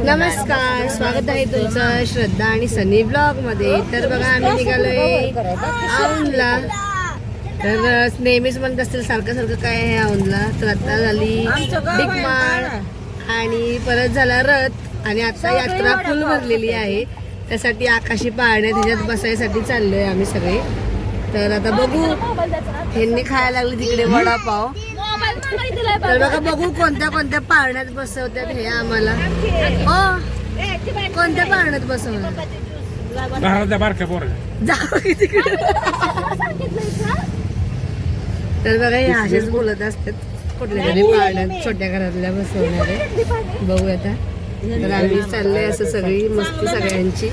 नमस्कार, स्वागत आहे तुमचं श्रद्धा आणि सनी ब्लॉग मध्ये. तर बघा आम्ही निघालोय औंधला. तर नेहमीच म्हणत असतील सारखं सारखं काय आहे औंधला. तर आता झाली डिकमाळ आणि परत झाला रथ आणि आता यात्रा फुल भरलेली आहे. त्यासाठी आकाशी पाळणे त्याच्यात बसायसाठी चाललोय आम्ही सगळे. तर आता बघू, ह्यांनी खायला लागले तिकडे वडापाव. तर बघा बघू कोणत्या कोणत्या पाळण्यात बसवतात हे आम्हाला. हो, कोणत्या पाळण्यात बसवणार तिकडे. तर बघा हे असेच बोलत असतात कुठल्या तरी पाळण्यात छोट्या घरातल्या बसवणारे. बघू आता. तर आम्ही चाललोय असं सगळी मस्ती सगळ्यांची.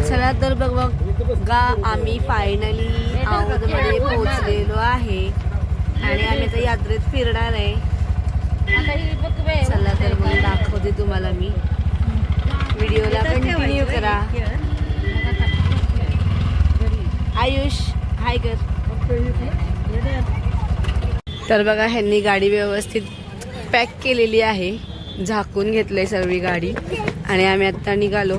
चला तर बघा आम्ही फायनली औंधमध्ये पोहोचलेलो आहे आणि आम्ही आता यात्रेत फिरणार आहे. चला तर मग दाखवते तुम्हाला मी. व्हिडिओला कंटिन्यू करा. आयुष हाय कर. तर बघा ह्यांनी गाडी व्यवस्थित पॅक केलेली आहे, झाकून घेतलंय सर्व गाडी आणि आम्ही आता निघालो.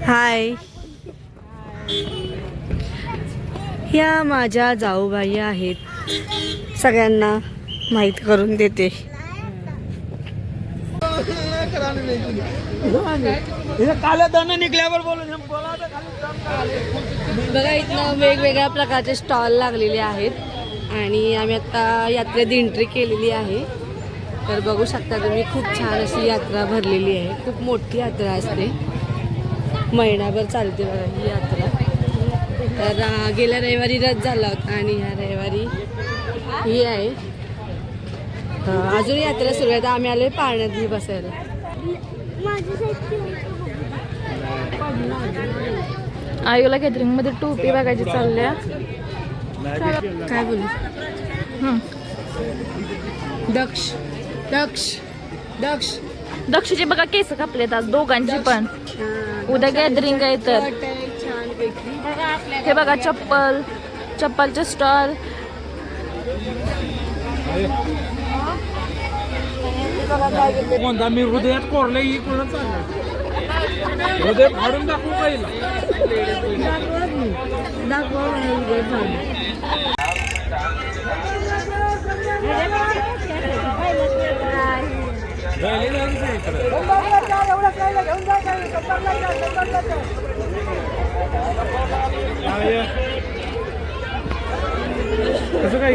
हाय, ह्या माझ्या जाऊबाई आहेत, सगळ्यांना माहित करून देते. बघा इथनं वेगवेगळ्या प्रकारचे स्टॉल लागलेले आहेत आणि आम्ही आता यात्रेत एंट्री केलेली आहे. तर बघू शकता तुम्ही, खूप छान अशी यात्रा भरलेली आहे. खूप मोठी यात्रा असते, महिनाभर चालते बघा ही यात्रा. तर गेल्या रविवारी रथ झाला होता आणि ह्या रविवारी ही आहे. अजून यात्रा सुरू आहे. तर आम्ही आलोय पाळण्यात बसायला. आयुला गॅदरिंग मध्ये टोपी बघायची चालल्या. काय बोलू? दक्ष दक्ष दक्ष दक्षचे बघा केस कापलेत आज दोघांची पण. उद्या गॅदरिंग आहे तर हे बघा चप्पलचे स्टॉल. मी हृदयात कोरले हृदय फाडून दाखवू पहिला. कसं काय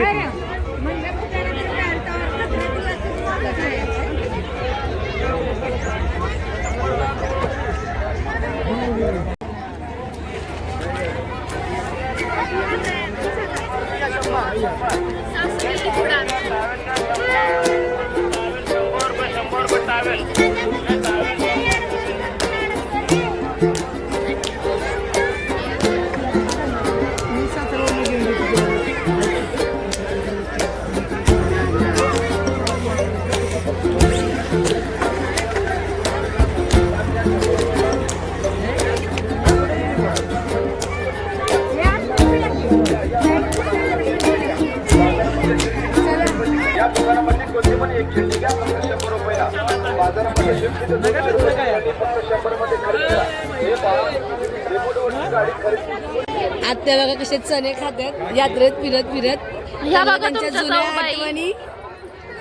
आत्या बघा कसे चणे खातात यात्रेत फिरत फिरत. ह्या बघा त्यांच्या तुमच्या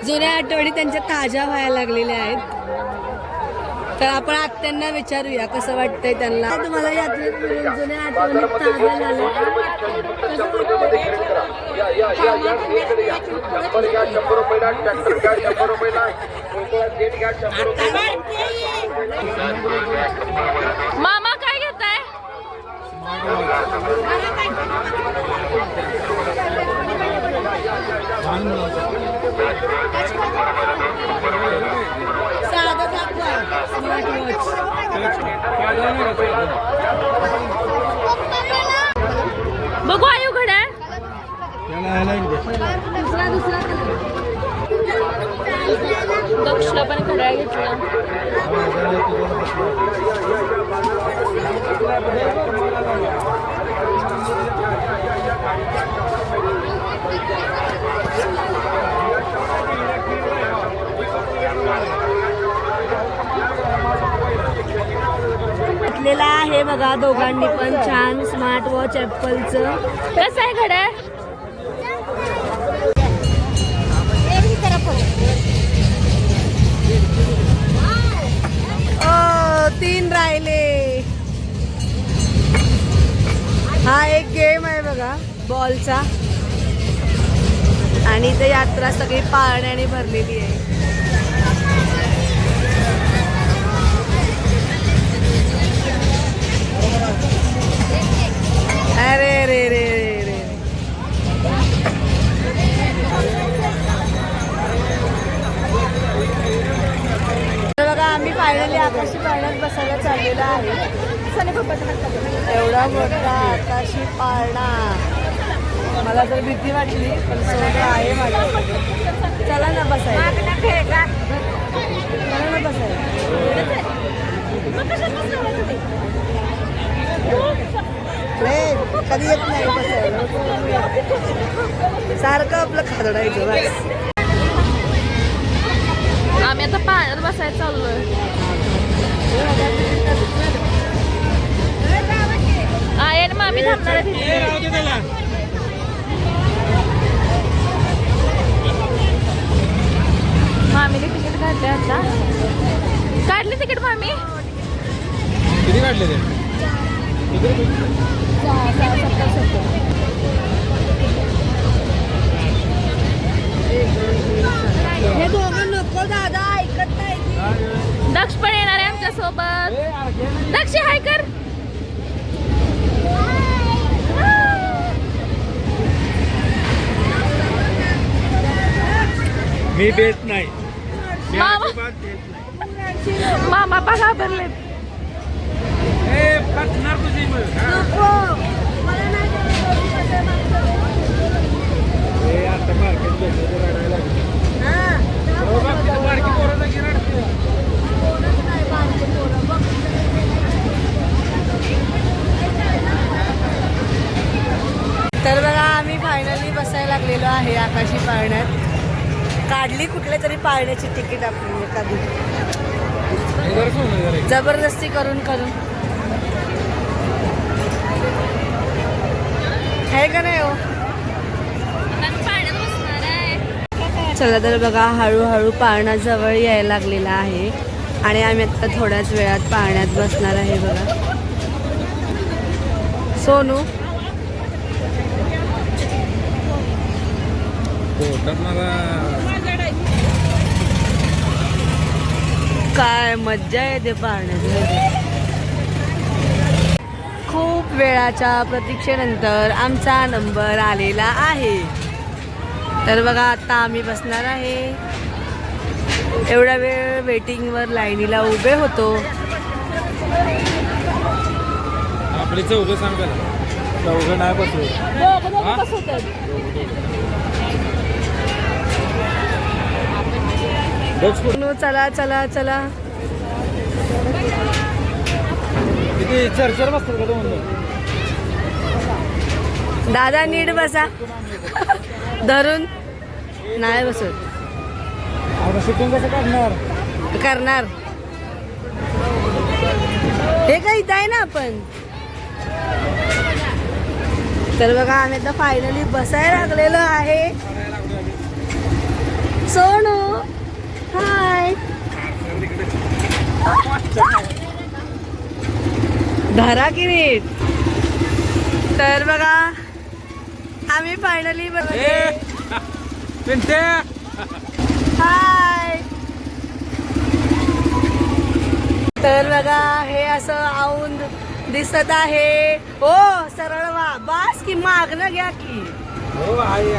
जुन्या आठवणी त्यांच्या ताज्या व्हायला लागलेल्या आहेत. तर आपण आत्यांना विचारूया कसं वाटतंय त्यांना. तुम्हाला यात्रेत फिरून जुन्या आठवणी ताज्या झाल्या कसं वाटतंय? मामा काय घेताय? साधं दाखवा, स्मार्ट वॉच. बघू आयु घड्याळ. दुसरा दक्षला पण घड्याळ घेतला. हे बघा दोघांनी पण छान स्मार्ट वॉच ऍपलचं. कसं आहे घड्याळ? तीन राहिले. हा एक गेम आहे बघा बॉलचा आणि इथे यात्रा सगळी पाळण्याने भरलेली आहे. अरे रे रे रे रे बघा आम्ही फायनली आकाशी पाळण्यात बसायला चाललेलो आहे. एवढा मोठा आकाशी पाळणा. मला तर भीती वाटली पण सोनं आहे माझ्याकडे. चला ना बसायला. चला ना बसायला. कधी येत नाही बसायला. सारखं आपलं खादडायचं बस. आम्ही आता पाण्यात बसायला चाललोय. आहे ना मामी थांबणार आहे तिथे. मामीने तिकीट काढले आता. काढले तिकीट मामी? किती काढले ते? हे दोघं नको दादा ऐकत नाही. दक्ष पण येणार आहे आमच्या सोबत. दक्ष हाय कर. मी बेत नाही. मामा बघा भरले. तुझी तर बघा आम्ही फायनली बसायला लागलेलो आहे आकाशी पाळण्यात. काढली कुठल्या तरी पाळण्याची तिकीट आपण एखादी जबरदस्ती करून आहे का नाही हो. चला तर बघा हळूहळू पाळणा जवळ यायला लागलेला आहे आणि आम्ही आता थोड्याच वेळात पाळण्यात बसणार आहे बघा. सोनू काय मज्जा येते पाळण्यात. खूप वेळाच्या प्रतीक्षेनंतर आमचा नंबर आलेला आहे. तर बघा आता आम्ही बसणार आहे. एवढा वेळ वेटिंगवर लाईनीला उभे होतो. आपली चौघं सांगा. चौघं नाही बसलो. चला चला चला. किती चर्चर बसतात का दोन? दादा नीट बसा. धरून नाही बसत. शिकून कसं करणार हे काय इथं आहे ना आपण. तर बघा आम्ही आता फायनली बसायला लागलेलो आहे. सोनू हाय. धरा की नीट. तर बघा आम्ही फायनली हाय. तर बघा हे असं औंध दिसत आहे. हो सरळ वा बास की मागणं घ्या की.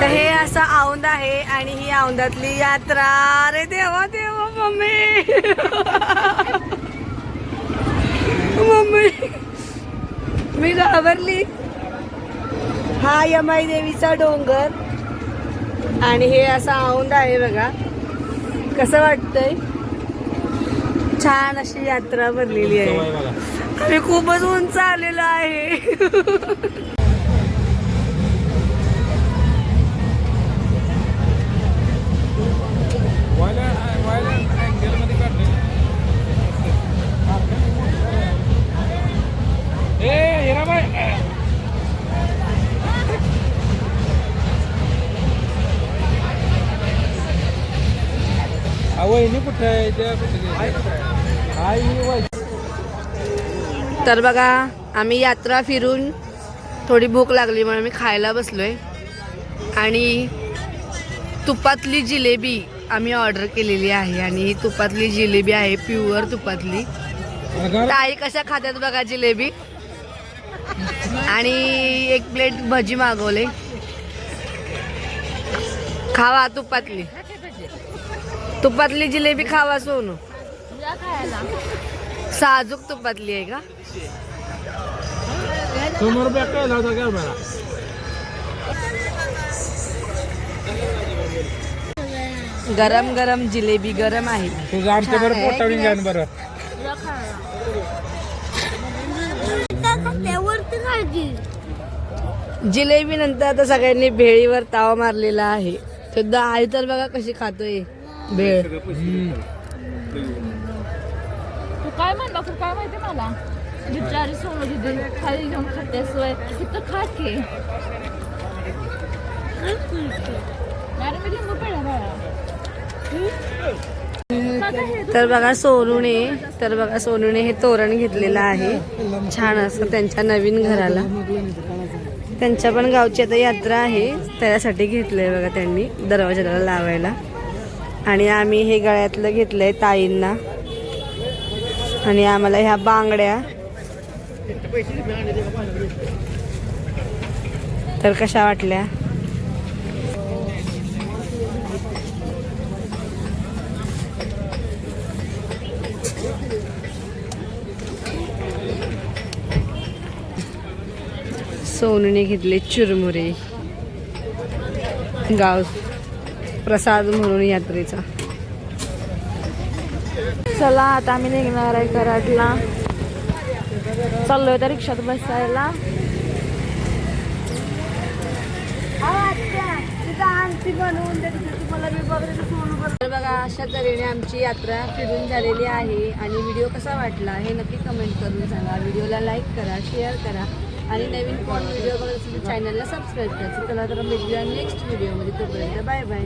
तर हे असं औंध आहे आणि ही औंधातली यात्रा. अरे देवा देवा मम्मी. मम्मी मी घाबरली. हा यमाई देवीचा डोंगर आणि हे असं औंध आहे बघा. कसं वाटतंय. छान अशी यात्रा भरलेली आहे. आम्ही खूपच उंच आलेलो आहे. वहिनी कुठे आहे त्या कुठे आई वहिनी. तर बघा आम्ही यात्रा फिरून थोडी भूक लागली म्हणून मी खायला बसलोय आणि तुपातली जिलेबी आम्ही ऑर्डर केलेली आहे आणि ही तुपातली जिलेबी आहे प्युअर तुपातली. ताई कशा खात्यात बघा जिलेबी आणि एक प्लेट भजी मागवले. खावा तुपातली तुपातली जिलेबी खावा सोनू. साजूक तुपातली आहे का? समोर काय लावता काय बघा. गरम गरम जिलेबी गरम आहे. तुझं आमच्या बरं पोटावून घ्या ना बरं. जिलेबी नंतर आता सगळ्यांनी भेळीवर ताव मारलेला आहे. तर आई तर बघा कशी खातोय भेळ. तू काय म्हणला तू काय माहिती मला बिचारी सोनू दिदी खाली घेऊन खातेस वय तिथं खा की. अरे मी लिंबू पेढा बाळा. तर बघा सोनूने हे तोरण घेतलेलं आहे छान असं त्यांच्या नवीन घराला. त्यांच्या पण गावची आता यात्रा आहे त्यासाठी घेतलंय बघा त्यांनी दरवाजाला लावायला. आणि आम्ही हे गळ्यातलं घेतलंय ताईंना आणि आम्हाला ह्या बांगड्या तर कशा वाटल्या. सोनूने घेतले चुरमुरे गाव प्रसाद म्हणून यात्रेचा. चला आता आम्ही निघणार आहे कराडला. चाललोय त्या रिक्षात बसायला. तर बघा अशा तऱ्हेने आमची यात्रा फिरून झालेली आहे आणि व्हिडिओ कसा वाटला हे नक्की कमेंट करून सांगा. व्हिडिओला लाईक करा, शेअर करा आणि नवीन कोण व्हिडिओ बघत असेल तर चॅनलला सबस्क्राईब करा. चला तर भेटूया नेक्स्ट व्हिडिओमध्ये. तोपर्यंत बाय बाय.